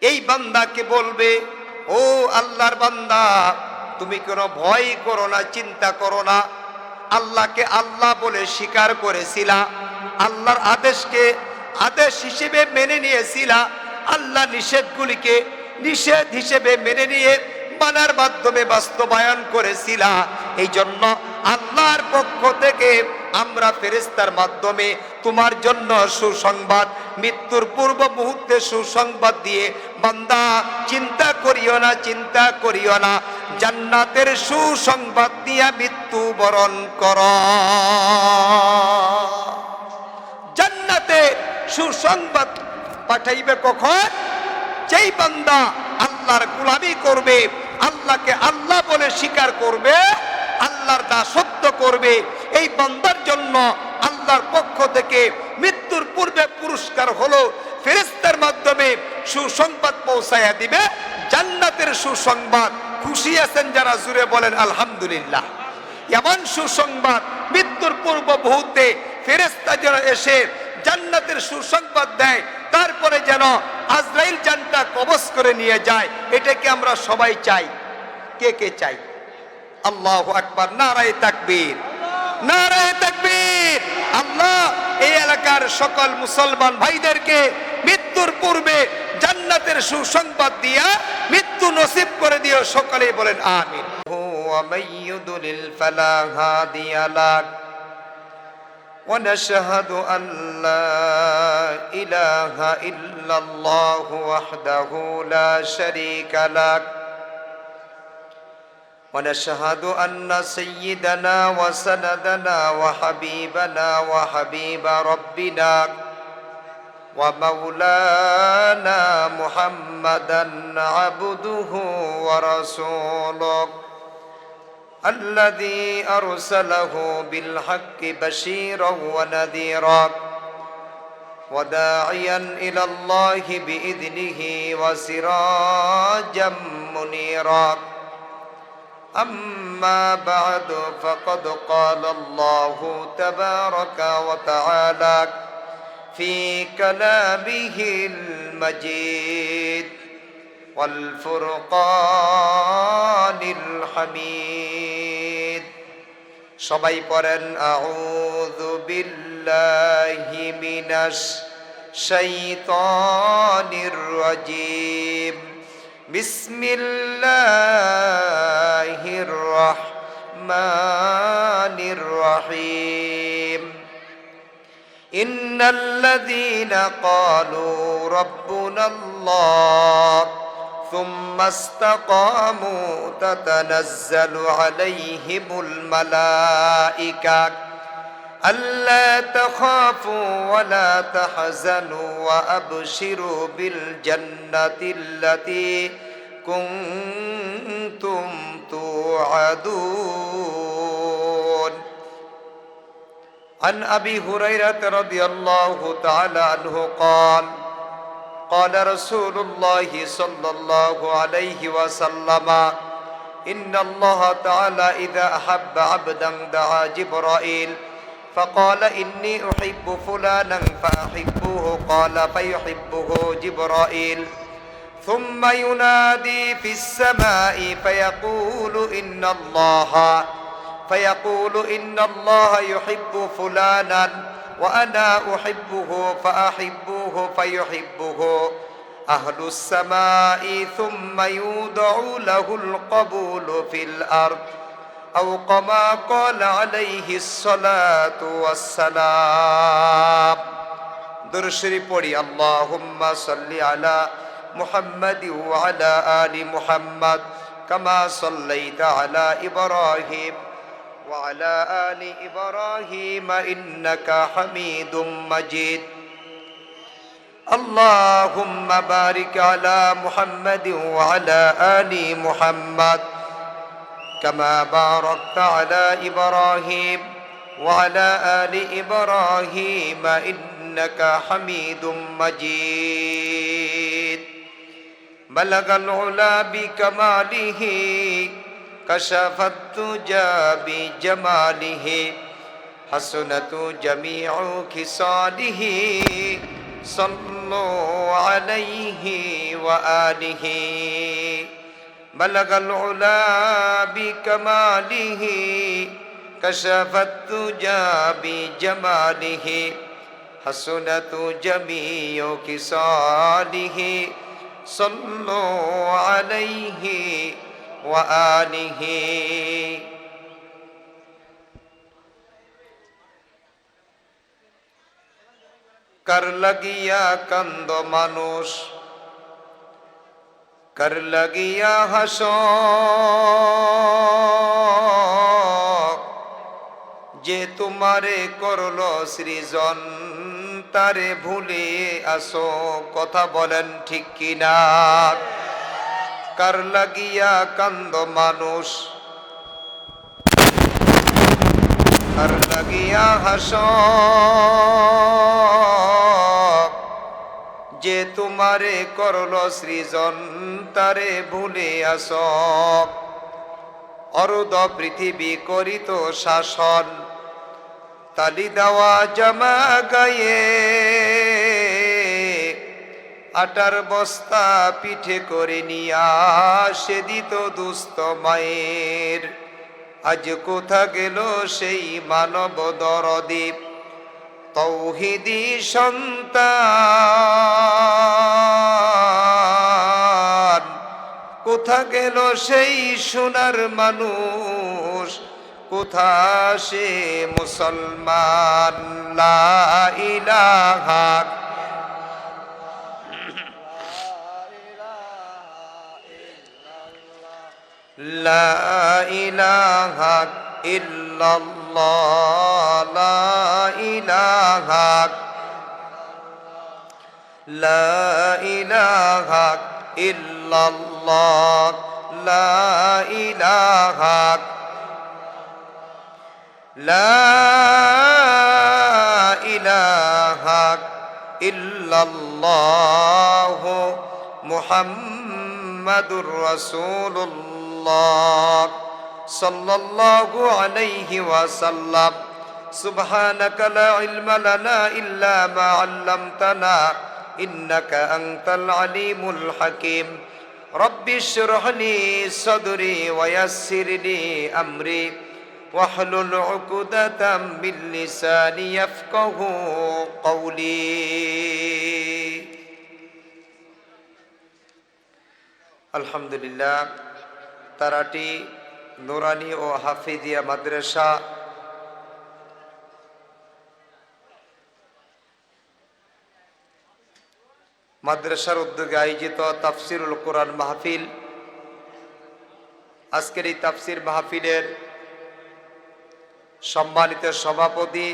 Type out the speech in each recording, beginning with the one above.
এই বান্দাকে বলবে, ও আল্লাহর বান্দা, তুমি কোনো ভয় করো না, চিন্তা করো না। আল্লাহকে আল্লাহ বলে স্বীকার করেছিলা, আল্লাহর আদেশকে আদেশ হিসেবে মেনে নিয়েছিলা, আল্লাহ নিষেধগুলিকে নিষেধ হিসেবে মেনে নিয়ে মানার মাধ্যমে বাস্তবায়ন করেছিলা। এই জন্য আল্লাহর পক্ষ থেকে আমরা ফেরেশতার মাধ্যমে তোমার জন্য সুসংবাদ, মৃত্যুর পূর্ব মুহূর্তে সুসংবাদ দিয়ে, বান্দা চিন্তা করিও না, চিন্তা করিও না, জান্নাতের সুসংবাদ দিয়া মৃত্যুবরণ কর। জান্নাতে সুসংবাদ পাঠাইবে কখন? যেই বান্দা আল্লাহর গোলামি করবে, আল্লাহকে আল্লাহ বলে স্বীকার করবে, আল্লাহর দাসত্ব করবে, এই বান্দার জন্য আল্লাহর পক্ষ থেকে মৃত্যুর পূর্বে পুরস্কার হলো ফেরেশতার মাধ্যমে সুসংবাদ পৌঁছায়া দিবে, জান্নাতের সুসংবাদ। খুশি আছেন যারা? জুড়ে বলেন আলহামদুলিল্লাহ। এমন সুসংবাদ মৃত্যুর পূর্ব মুহূর্তে ফেরেশতা যেন এসে জান্নাতের সুসংবাদ দেয়, তারপরে যেন আজরাইল জানটা কবজ করে নিয়ে যায়। এটাকে আমরা সবাই চাই। কে কে চাই? আল্লাহু আকবার, নারায়ে তাকবীর, নারায়ে তাকবীর। আল্লাহ এই এলাকার সকল মুসলমান ভাইদেরকে মৃত্যুর পূর্বে জান্নাতের সুসংবাদ দিয়া মৃত্যু নসিব করে দিও। সকলেই বলেন আমিন। ওয়া মাইয়ুদলিল ফালা হাদিয়া লাক ونشهد أن لا إله إلا الله وحده لا شريك له ونشهد أن سيدنا وسندنا وحبيبنا وحبيب ربنا ومولانا محمدا عبده ورسوله الذي أرسله بالحق بشيرا ونذيرا وداعيا إلى الله بإذنه وسراجا منيرا أما بعد فقد قال الله تبارك وتعالى في كلامه المجيد والفرقان الحميد সবাই পড়েন আউযু বিল্লাহি মিনাশ শাইতানির রাজীম বিসমিল্লাহির রাহমানির রহিম ইন্নাল্লাযীনা ক্বালু রাব্বুনাল্লাহ ثم استقاموا تتنزل عليهم الملائكة ألا تخافوا ولا تحزنوا وأبشروا بالجنة التي كنتم توعدون عن أبي هريرة رضي الله تعالى عنه قال قال رسول الله صلى الله عليه وسلم إن الله تعالى إذا أحب عبدا دعا جبرائيل فقال إني أحب فلانا فأحبه قال فيحبه جبرائيل ثم ينادي في السماء فيقول إن الله يحب فلانا وأنا أحبه فأحبوه فيحبه أهل السماء ثم يودع له القبول في الأرض أو كما قال عليه الصلاة والسلام درود شريف পড়ি اللهم صل على محمد وعلى آل محمد كما صليت على إبراهيم وعلى آل إبراهيم إنك حميد مجيد اللهم بارك على محمد وعلى آل محمد كما باركت على إبراهيم وعلى آل إبراهيم إنك حميد مجيد بلغ العلا بكماله كشف الدجى بجماله حسنت جميع خصاله صلوا عليه وآله بلغ العلا بكماله كشف الدجى بجماله حسنت جميع خصاله صلوا عليه وآله कर लगिया कंद मानुष कर लगिया हसो जे तुम्हारे करलो सृজন तारे भूले आसो कथा बोलें ठीक किना कर लगिया कंद मानुष कर लगिया हसो যে তোমারে করলো সৃজন তারে ভুলে আসো অরুদ পৃথিবী করিত শাসন তালি দেওয়া জামা গায়ে আটার বস্তা পিঠে করে নিয়া সে দিত দুস্থ মায়ের আজ কোথা গেল সেই মানব দরদী তৌহিদি সন্তান কোথা গেল সেই সোনার মানুষ কোথা সে মুসলমান লা ইলাহা লা ইলাহা ইল্লাল্লাহ লা ইলাহা লা ইলাহা ইল্লাল্লাহ লা ইলাহা লা ইলাহা ইল্লাল্লাহ মুহাম্মাদুর রাসূলুল্লাহ সাল্লাল্লাহু আলাইহি ওয়াসাল্লাম সুবহানাকা লা ইলমা লানা ইল্লা মা 'আল্লামতানা ইন্নাকা আনতাল আলিমুল হাকীম রব্বি ইশরাহ লি সাদরি ওয়া ইয়াসসির লি আমরি ওয়াহলুল 'উকদাতাম মিন লিসানি ইয়াফকাহু কওলি আলহামদুলিল্লাহ তারাটি নুরানি ও হাফিজিয়া মাদ্রাসা মাদ্রাসার উদ্যোগে আয়োজিত তাফসিরুল কোরআন মাহফিল আজকের এই তাফসির মাহফিলের সম্মানিত সভাপতি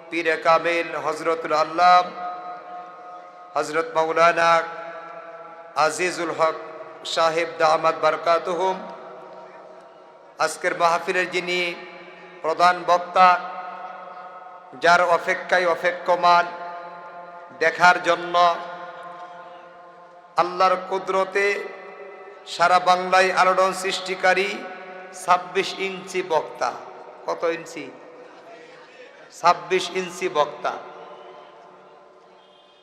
পীরে কামিল হযরতুল আল্লাহ হযরত মাওলানা আজিজুল হক সাহেব দামাত বারকাতুহুম আজকের মাহফিলের যিনি প্রধান বক্তা যার অপেক্ষায় অপেক্ষমান দেখার জন্য আল্লাহর কুদরতে সারা বাংলায় আলোড়ন সৃষ্টিকারী 26 ইঞ্চি বক্তা কত ইঞ্চি 26 ইঞ্চি বক্তা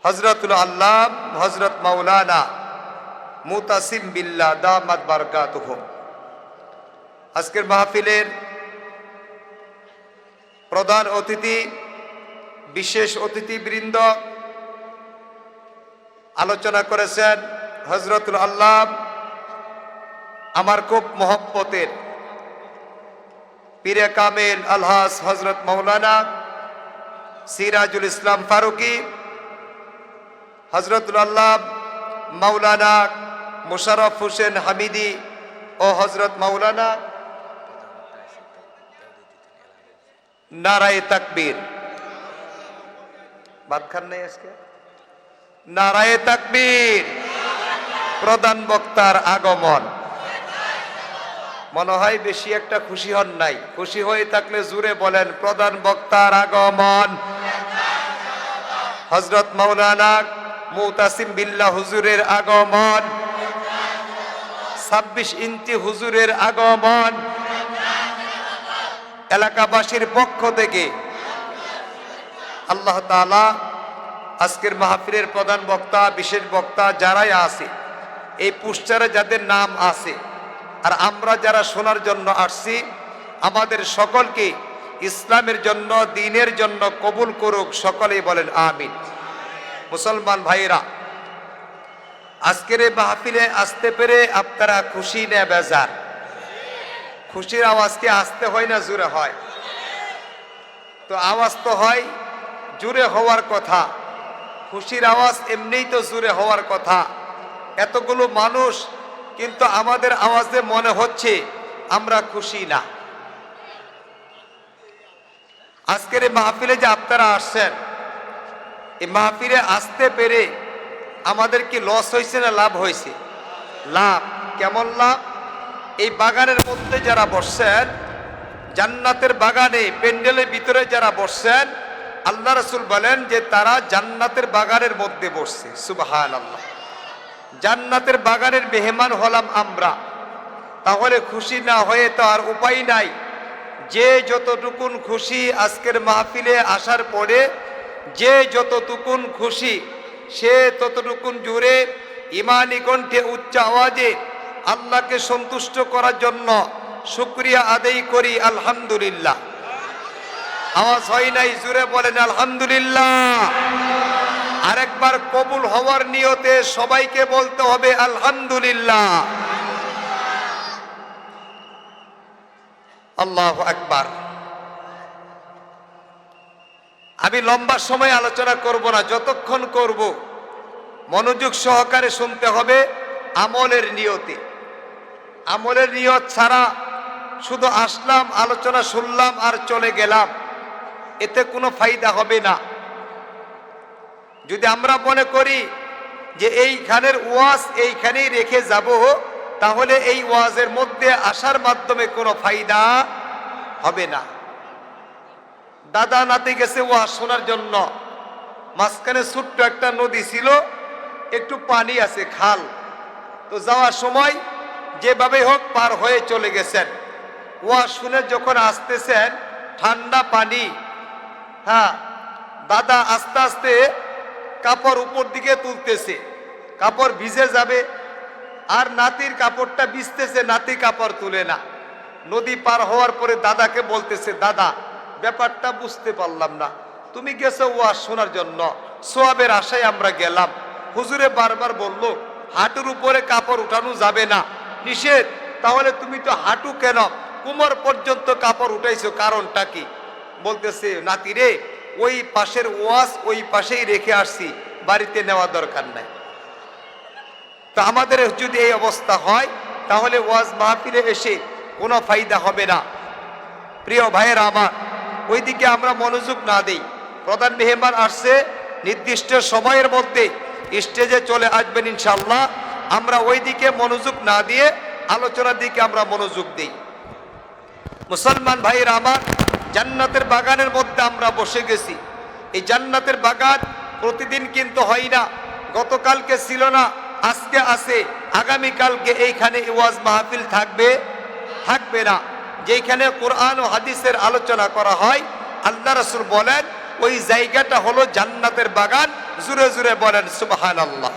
হযরতুল আল্লাহ হযরত মাওলানা মুতাসিম বিল্লাহ দামাত বারকাতুহুম আজকের মাহফিলের প্রধান অতিথি বিশেষ অতিথিবৃন্দ আলোচনা করেছেন হযরতুল আল্লাহ আমার খুব মহব্বতের পীরে কামিল আলহাজ হযরত মাওলানা সিরাজুল ইসলাম ফারুকী হযরতুল আল্লাহ মাওলানা মুশাররফ হোসেন হামিদি ও হযরত মাওলানা নারায়ে তাকবীর বাদ খান নাই আজকে নারায়ে তাকবীর প্রধান বক্তার আগমন মনে হয় বেশি একটা খুশি হন নাই খুশি হয়ে থাকলে জোরে বলেন প্রধান বক্তার আগমন হযরত মাওলানা মুতাসিম বিল্লাহ হুজুরের আগমন 26 ইঞ্চি হুজুরের আগমন এলাকাবাসীর পক্ষ থেকে আল্লাহ তাআলা আজকের মাহফিলের প্রধান বক্তা, বিশেষ বক্তা যারাই আছে, এই পোস্টারে যাদের নাম আছে, আর আমরা যারা শোনার জন্য আসছি, আমাদের সকলকে ইসলামের জন্য, দ্বীনের জন্য কবুল করুক। সকলেই বলেন আমিন। মুসলমান ভাইরা, আজকের এই মাহফিলে আসতে পেরে আপনারা খুশি না বেজার? খুশির আওয়াজ কি আসতে হয় না জোরে হয়? তো আওয়াজ তো হয়, জোরে হওয়ার কথা। খুশির আওয়াজ এমনিই তো জোরে হওয়ার কথা। এতগুলো মানুষ, কিন্তু আমাদের আওয়াজে মনে হচ্ছে আমরা খুশি না। আজকের এই মাহফিলে যে আপনারা আসছেন, এই মাহফিলে আসতে পেরে আমাদের কি লস হয়েছে না লাভ হয়েছে? লাভ। কেমন লাভ? এই বাগানের মধ্যে যারা বসছেন, জান্নাতের বাগানে প্যান্ডেলের ভিতরে যারা বসছেন, আল্লাহ রাসূল বলেন যে তারা জান্নাতের বাগানের মধ্যে বসছে। সুবহানাল্লাহ। জান্নাতের বাগানের মেহমান হলাম আমরা। তাহলে খুশি না হয়ে তো আর উপায় নাই। যে যতটুকুন খুশি আজকের মাহফিলে আসার পরে, যে যতটুকুন খুশি, সে ততটুকুন জোরে ইমানি কণ্ঠে উচ্চ আওয়াজে আল্লাহকে সন্তুষ্ট করার জন্য শুকরিয়া আদায় করি আলহামদুলিল্লাহ। আওয়াজ হয় নাই? জোরে বলেন আলহামদুলিল্লাহ। আরেকবার কবুল হওয়ার নিয়তে সবাইকে বলতে হবে আলহামদুলিল্লাহ। আল্লাহু আকবার। আমি লম্বা সময় আলোচনা করব না, যতক্ষণ করব মনোযোগ সহকারে শুনতে হবে আমলের নিয়তে। আমলের নিয়ত ছাড়া শুধু আসলাম, আলোচনা শুনলাম আর চলে গেলাম, এতে কোনো ফায়দা হবে না। যদি আমরা মনে করি যে এইখানের ওয়াজ এইখানেই রেখে যাব, তাহলে এই ওয়াজের মধ্যে আসার মাধ্যমে কোনো ফায়দা হবে না। দাদা নাতি গেছে ওয়াজ শোনার জন্য, মাঝখানে ছোট্ট একটা নদী ছিল, একটু পানি আছে, খাল। তো যাওয়ার সময় যেভাবে হোক পার হয়ে চলে গেছেন। ওয়াজ শুনে যখন আসতেছেন, ঠান্ডা পানি, হ্যাঁ, দাদা আস্তে আস্তে কাপড় উপর দিকে তুলতেছে, কাপড় ভিজে যাবে, আর নাতির কাপড়টা ভিজতেছে, নাতি কাপড় তুলে না। নদী পার হওয়ার পরে দাদাকে বলতেছে, দাদা ব্যাপারটা বুঝতে পারলাম না, তুমি গেছো ওয়াজ শোনার জন্য, সোয়াবের আশায় আমরা গেলাম, হুজুরে বারবার বললো হাঁটুর উপরে কাপড় উঠানো যাবে না, নিষেধ, তাহলে তুমি তো হাঁটু কেন কোমর পর্যন্ত কাপড় উঠাইছো, কারণটা কি? বলতেছে, নাতি রে, ওই পাশের ওয়াজ ওই পাশেই রেখে আসছি, বাড়িতে নেওয়া দরকার নাই। তো আমাদের যদি এই অবস্থা হয়, তাহলে ওয়াজ মাহফিলে এসে কোনো ফায়দা হবে না। প্রিয় ভাইয়েরা আমার, ওইদিকে আমরা মনোযোগ না দেই। প্রধান মেহমান আসছে, নির্দিষ্ট সময়ের মধ্যে স্টেজে চলে আসবেন ইনশাআল্লাহ। আমরা ওইদিকে মনোযোগ না দিয়ে আলোচনার দিকে আমরা মনোযোগ দিই। মুসলমান ভাইয়েরা আমার, জান্নাতের বাগানের মধ্যে আমরা বসে গেছি। এই জান্নাতের বাগান প্রতিদিন কিন্তু হয় না, গতকালকে ছিল না, আজকে আছে, আগামীকালকে এইখানে ওয়াজ মাহফিল থাকবে, থাকবে না। যেখানে কোরআন ও হাদিসের আলোচনা করা হয়, আল্লাহ রাসূল বলেন ওই জায়গাটা হলো জান্নাতের বাগান। জুরে জুরে বলেন সুবহানাল্লাহ।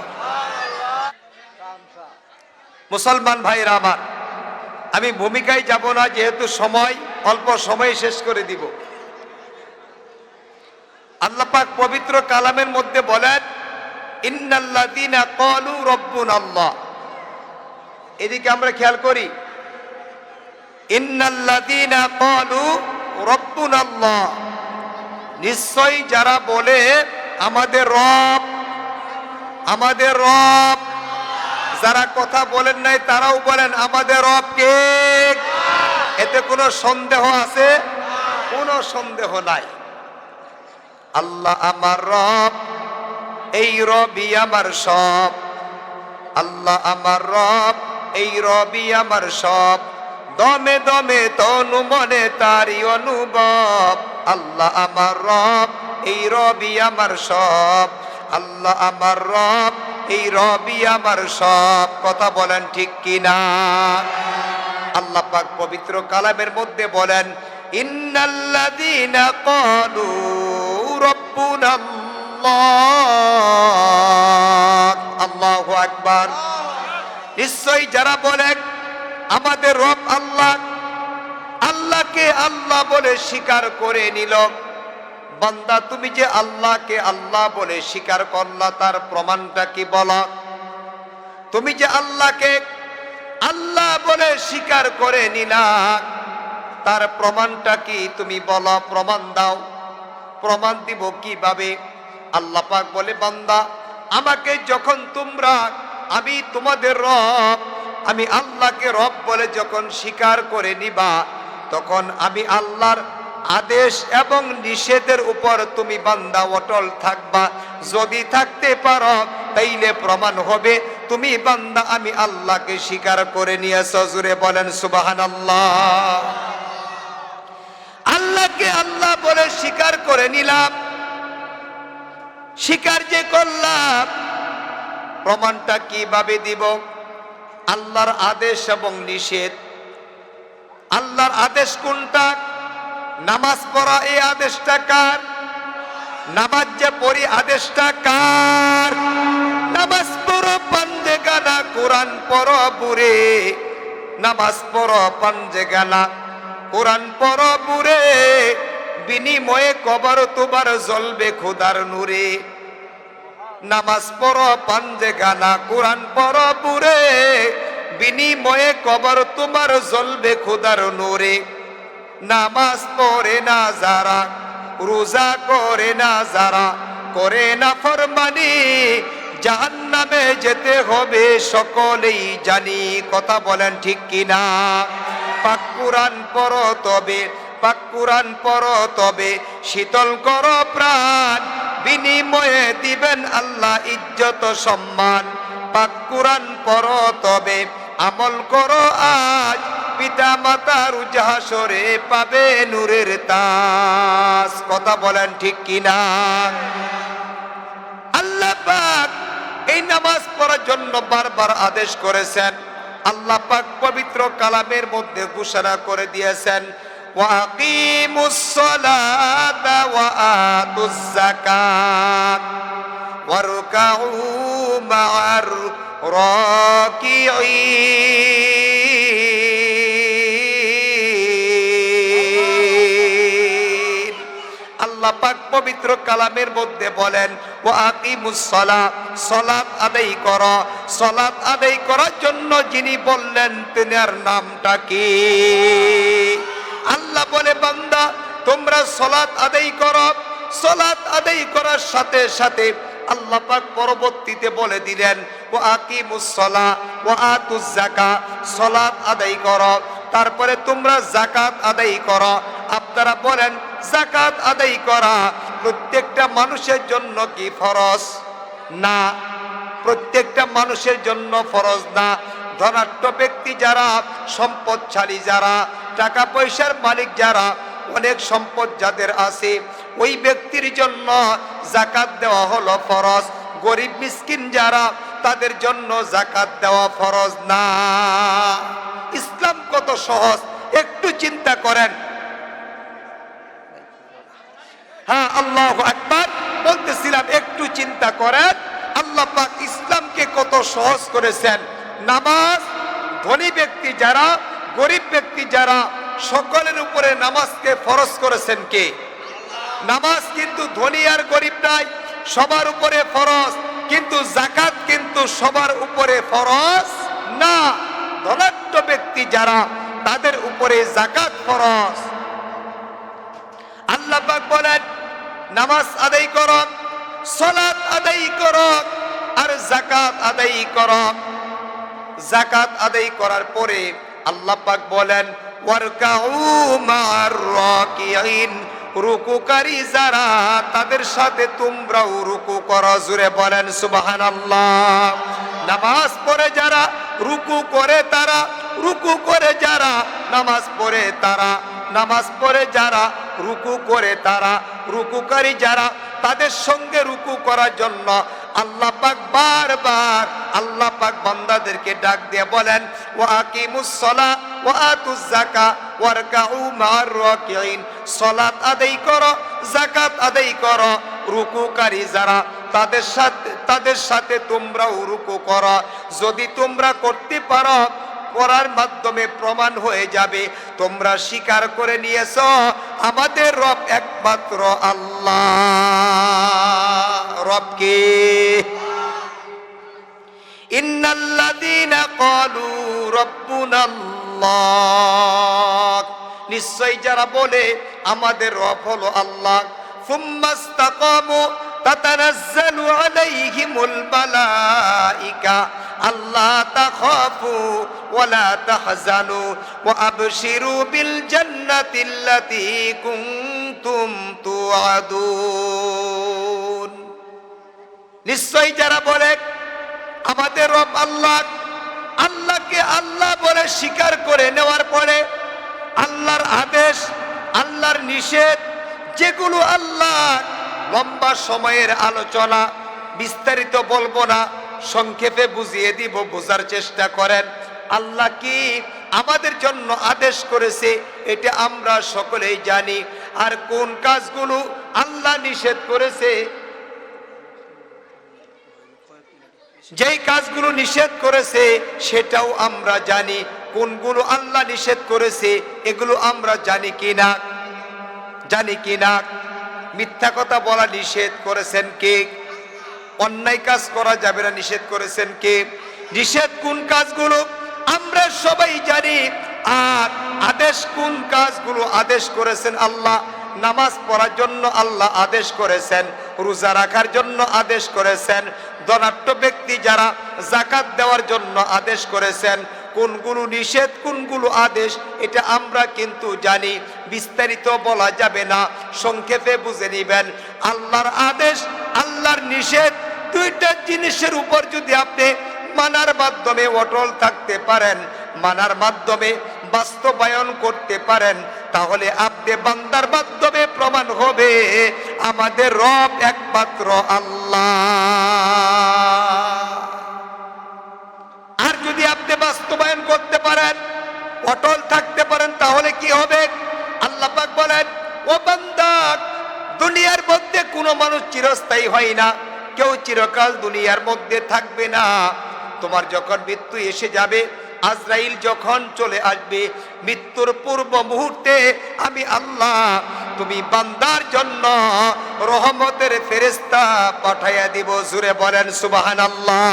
মুসলমান ভাইরা আমার, আমি ভূমিকায় যাব না, যেহেতু সময় অল্প সময় শেষ করে দিব। আল্লাহ পাক পবিত্র কালামের মধ্যে বলেন, ইন্নাল্লাযীনা ক্বালু রাব্বুনাল্লাহ। এদিকে আমরা খেয়াল করি, ইন্নাল্লাযীনা ক্বালু রাব্বুনাল্লাহ, নিশ্চয়ই যারা বলে আমাদের রব, আমাদের রব, যারা কথা বলেন নাই তারাও বলেন আমাদের রব কে? এতে কোনো সন্দেহ আছে? কোনো সন্দেহ নাই। আল্লাহ আমার রব, এই রবই আমার সব। আল্লাহ আমার রব, এই রবই আমার সব। দমে দমে তনু মনে তারই অনুভব। আল্লাহ আমার রব, এই রবই আমার সব। আল্লাহ আমার রব, এই রবই আমার সব। কথা বলেন ঠিক কিনা? আল্লাহ পাক পবিত্র কালামের মধ্যে বলেন, ইন্নাল্লাযীনা ক্বালু রাব্বুনাল্লাহ আল্লাহ, আল্লাহু আকবার। নিশ্চয়ই যারা বলে আমাদের রব আল্লাহ, আল্লাহকে আল্লাহ বলে স্বীকার করে নিল। বান্দা তুমি যে আল্লাহকে আল্লাহ বলে স্বীকার করলা, তার প্রমাণটা কি বলো? তুমি যে আল্লাহকে আল্লাহ বলে স্বীকার করে নিলা, তার প্রমাণটা কি তুমি বলো, প্রমাণ দাও। প্রমাণ দিব কিভাবে? আল্লাহ পাক বলে, বান্দা আমাকে যখন তোমরা আমি তোমাদের রব, আমি আল্লাহকে রব বলে যখন স্বীকার করে নিবা, তখন আমি আল্লাহর আদেশ এবং নিষেধের উপর তুমি বান্দা অটল থাকবা। যদি থাকতে পারো তাইলে প্রমাণ হবে তুমি বান্দা আমি আল্লাহকে স্বীকার করে নিয়েছো। জোরে বলেন সুবহানাল্লাহ। আল্লাহকে আল্লাহ বলে স্বীকার করে নিলাম, স্বীকার যে করলাম, প্রমাণটা কিভাবে দিব? আল্লাহর আদেশ এবং নিষেধ। আল্লাহর আদেশ কোনটা? নামাজ পড়া, এই আদেশটা কার? নামাজ যে পড়ি আদেশটা কার? নামাজ পড়ো পাঞ্জে গানা, কোরআন পড়ো বুড়ে। নামাজ পড়ো পাঞ্জে গানা, কোরআন পড়ো বুড়ে, বিনিময়ে কবর তোমার জ্বলবে খোদার নূরে। নামাজ পড়ো পাঞ্জে গানা, কোরআন পড়ো বুড়ে, বিনিময়ে কবর তোমার জ্বলবে খোদার নূরে। নামাজ পড়ে না যারা, রোজা করে না যারা, করে না ফরমানি, জাহান্নামে যেতে হবে সকলেই জানি। কথা বলেন ঠিক কিনা? পাক কুরআন পড়ো তবে, পাক কুরআন পড়ো তবে, শীতল করো প্রাণ, বিনিময়ে দিবেন আল্লাহ ইজ্জত সম্মান। পাক কুরআন পড়ো তবে, আমল করো আজ, পিতা মাতার উজাহাসরে পাবে নূরের তাজ। কথা বলেন ঠিক কিনা? আল্লাহ পাক এই নামাজ পড়ার জন্য বারবার আদেশ করেছেন। আল্লাহ পাক পবিত্র কালামের মধ্যে ঘোষণা করে দিয়েছেন, ওয়া আকিমুস সালাতা ওয়া আতুজ যাকাত ওয়ারকাউ মা'আর রাকিঈন। আল্লাহ পাক পবিত্র কালামের মধ্যে বলেন, ওয়া আকিমুস সালাত, সালাত আদায় করো। সালাত আদায় করার জন্য যিনি বললেন তিনার নামটা কি? আল্লাহ বলে, বান্দা তোমরা সালাত আদায় করো। সালাত আদায় করার সাথে সাথে আল্লাহ পাক পরবর্তীতে বলে দিলেন, ওয়া আকিমুস সালাহ ওয়া আতুজ যাকাত, সালাত আদায় করো, তারপরে তোমরা যাকাত আদায় করো। আপনারা বলেন, যাকাত আদায় করা প্রত্যেকটা মানুষের জন্য কি ফরজ? না, প্রত্যেকটা মানুষের জন্য ফরজ না। ধনাঢ্য ব্যক্তি যারা, সম্পদশালী যারা, টাকা পয়সার মালিক যারা, অনেক সম্পদ যাদের আছে, ওই ব্যক্তির জন্য যাকাত দেওয়া হলো ফরজ। গরিব মিসকিন যারা, তাদের জন্য যাকাত দেওয়া ফরজ না। ইসলাম কত সহজ, একটু চিন্তা করেন। হ্যাঁ, আল্লাহু আকবার বলতেছিলাম, একটু চিন্তা করেন আল্লাহ পাক ইসলামকে কত সহজ করেছেন। নামাজ ধনী ব্যক্তি যারা, গরিব ব্যক্তি যারা, সকলের উপরে নামাজকে ফরজ করেছেন কে? নামাজ কিন্তু ধনী আর গরিব নাই, সবার উপরে ফরজ। কিন্তু যাকাত কিন্তু সবার উপরে ফরজ না। ধনাঢ্য ব্যক্তি যারা, তাদের উপরে যাকাত ফরজ। আল্লাহ পাক বলেন, নামাজ আদায় করো, সালাত আদায় করো, আর যাকাত আদায় করো। যাকাত আদায় করার পরে আল্লাহ পাক বলেন, ওয়ারকাউ মা'আর রাকিঈন, রুকুকারী যারা, তাদের সাথে তোমরাও রুকু করো। জোরে বলেন সুবহানাল্লাহ। নামাজ পড়ে যারা, রুকু করে তারা, রুকু করে যারা, নামাজ পড়ে তারা, নামাজ পড়ে যারা, রুকু করে তারা, রুকুকারী যারা, তাদের সঙ্গে রুকু করার জন্য আল্লাহ পাক বারবার আল্লাহ পাক বান্দাদেরকে ডাক দিয়ে বলেন, ওয়া আকিমুস সালাহ ওয়া আতুজ যাকাত ওয়ারকাউ মা'আর রাকিঈন। সালাত আদায় করো, যাকাত আদায় করো, রুকুকারী যারা তাদের সাথে তোমরাও রুকু করো। যদি তোমরা করতে পারো, করার মাধ্যমে প্রমাণ হয়ে যাবে তোমরা স্বীকার করে নিয়েছো আমাদের রব একমাত্র আল্লাহ। রবকে ইন্নাল্লাযীনা ক্বালু রাব্বুনাল্লাহ, নিশ্চয় যারা বলে আমাদের রব হলো আল্লাহ, সুম্মাস্তাকামু তাতানাজ্জালু আলাইহিমুল মালাইকা আল্লা তাখাফু ওয়ালা তাহজানু ওয়া আবশিরু বিল জান্নাতিল্লাতী কুনতুম তুআদুন। নিশ্চয় যারা বলে আমাদের রব আল্লাহ, আল্লাহকে আল্লাহ বলে স্বীকার করে নেওয়ার পরে আল্লাহর আদেশ, আল্লাহর নিষেধ, যেগুলো আল্লাহ লম্বা সময়ের আলোচনা, বিস্তারিত বলবো না, সংক্ষেপে বুঝিয়ে দিব, বোঝার চেষ্টা করেন। আল্লাহ কি আমাদের জন্য আদেশ করেছে এটা আমরা সকলেই জানি, আর কোন কাজগুলো আল্লাহ নিষেধ করেছে, যেই কাজগুলো নিষেধ করেছে সেটাও আমরা জানি। কোনগুলো আল্লাহ নিষেধ করেছে এগুলো আমরা জানি কিনা? জানি কিনা? মিথ্যা কথা বলা নিষেধ করেছেন কে? অন্যায় কাজ করা যাবে না নিষেধ করেছেন কে? নিষেধ কোন কাজগুলো আমরা সবাই জানি, আর আদেশ কোন কাজগুলো আদেশ করেছেন আল্লাহ। নামাজ পড়ার জন্য আল্লাহ আদেশ করেছেন, রোজা রাখার জন্য আদেশ করেছেন, ধনাঢ্য ব্যক্তি যারা যাকাত দেওয়ার জন্য আদেশ করেছেন। কোনগুলো নিষেধ কোনগুলো আদেশ এটা আমরা কিন্তু জানি, বিস্তারিত বলা যাবে না, সংক্ষেপে বুঝে নিবেন। আল্লাহর আদেশ, আল্লাহর নিষেধ, দুইটা জিনিসের উপর যদি আপনি মানার মাধ্যমে অটল থাকতে পারেন, মানার মাধ্যমে বাস্তবায়ন করতে পারেন, তাহলে আপনি বান্দার মাধ্যমে প্রমাণ হবে আমাদের রব একমাত্র আল্লাহ। আর যদি আপনি বাস্তবায়ন করতে পারেন, অটল থাকতে পারেন, তাহলে কি হবে? আল্লাহ পাক বলেন, ও বান্দা, দুনিয়ার মধ্যে কোনো মানুষ চিরস্থায়ী হয় না, কেউ চিরকাল দুনিয়ার মধ্যে থাকবে না। তোমার যখন মৃত্যু এসে যাবে, আজরাইল যখন চলে আসবে, মৃত্যুর পূর্ব মুহূর্তে আমি আল্লাহ তুমি বান্দার জন্য রহমতের ফেরেশতা পাঠাইয়া দিব। জুরে বলেন সুবহানাল্লাহ।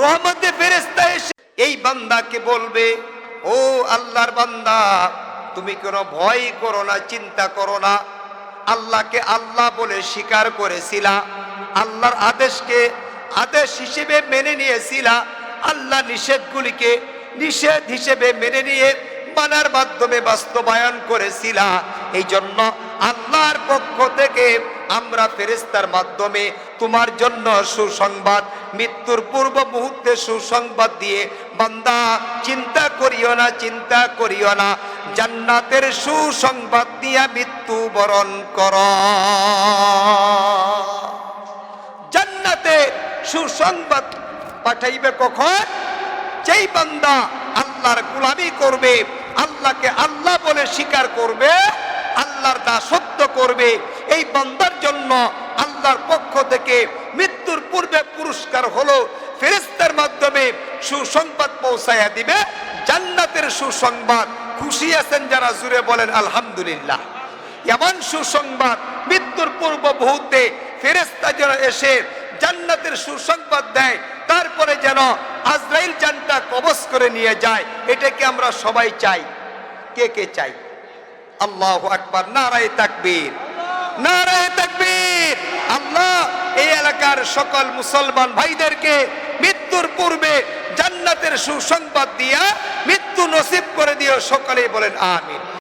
রহমতের ফেরেশতা এসে এই বান্দাকে বলবে, ও আল্লাহর বান্দা, তুমি কোনো ভয় করো না, চিন্তা করো না। আল্লাহকে আল্লাহ বলে স্বীকার করেছিলা, আল্লাহর আদেশকে আদেশ হিসেবে মেনে নিয়েছিলা, আল্লাহ নিষেধগুলিকে নিষেধ হিসেবে মেনে নিয়ে মানার মাধ্যমে বাস্তবায়ন করেছিলা। এই জন্য আল্লাহর পক্ষ থেকে আমরা ফেরেশতার মাধ্যমে তোমার জন্য সুসংবাদ, মৃত্যুর পূর্ব মুহূর্তে সুসংবাদ দিয়ে, বান্দা চিন্তা করিও না, চিন্তা করিও না, জান্নাতের সুসংবাদ দিয়া মৃত্যু বরণ কর। জান্নাতে সুসংবাদ পাঠাইবে কখন? যেই বান্দা আল্লাহর গোলামি করবে, আল্লাহকে আল্লাহ বলে স্বীকার করবে, আল্লাহর দাসত্ব করবে, এই বান্দার জন্য আল্লাহর পক্ষ থেকে মৃত্যুর পূর্বে পুরস্কার হলো ফেরেশতার মাধ্যমে সুসংবাদ পৌঁছায়া দিবে, জান্নাতের সুসংবাদ। খুশি আছেন যারা? জুড়ে বলেন আলহামদুলিল্লাহ। এমন সুসংবাদ মৃত্যুর পূর্ব মুহূর্তে ফেরেশতা যেন এসে জান্নাতের সুসংবাদ দেয়, তারপরে যেন আজরাইল জানটা কবজ করে নিয়ে যায়। এটাকে আমরা সবাই চাই। কে কে চাই? আল্লাহু আকবার, নারায়ে তাকবীর, নারায়ে তাকবীর। আল্লাহ এই এলাকার সকল মুসলমান ভাইদেরকে মৃত্যুর পূর্বে জান্নাতের সুসংবাদ দিয়া মৃত্যু নসিব করে দিও। সকলেই বলেন আমিন।